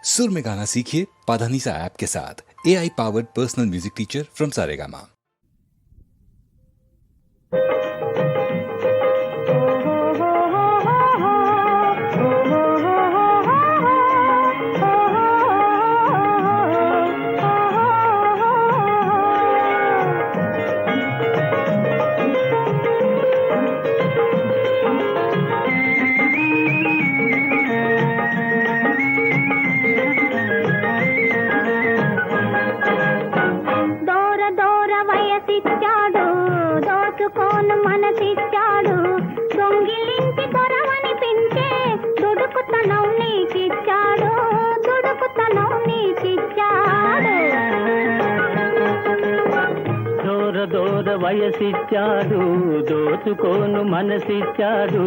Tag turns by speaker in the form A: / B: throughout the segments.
A: सुर में गाना सीखिए पाधानीसा ऐप के साथ। AI powered personal music teacher from Saregama.
B: దూర వయసిచ్చాడు దోచుకోను మనసిచ్చాడు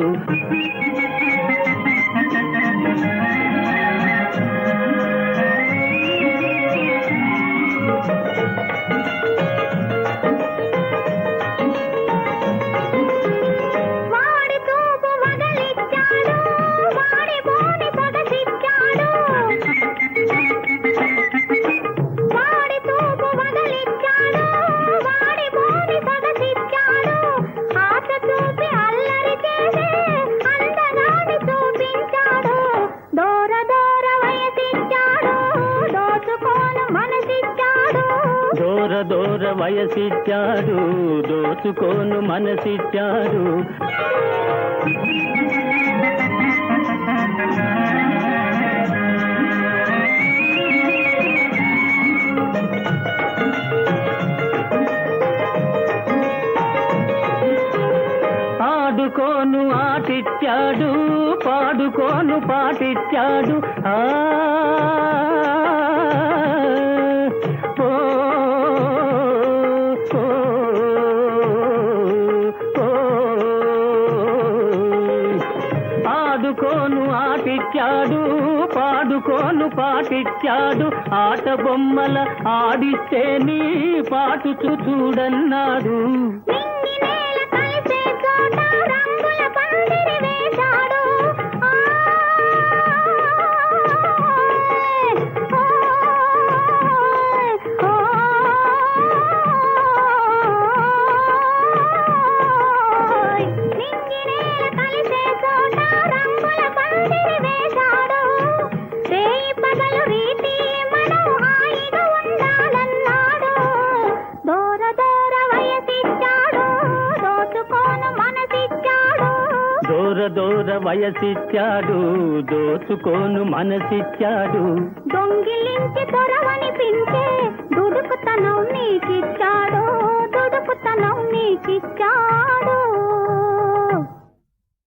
B: దూర వయసిచ్చాడు దోచుకోను మనసిచ్చాడు ఆడుకోను ఆటిచ్చాడు పాడుకోను పాటిచ్చాడు ఆడుకోను ఆటిచ్చాడు పాడుకోను పాటిచ్చాడు ఆట బొమ్మల ఆడిస్తే నీ పాటు చూడన్నాడు దూర వయసిచ్చాడు దోచుకోను మనసిచ్చాడు
C: దొంగిలించి దొరవని పించే దుడుకుతనం నీకిచ్చాడు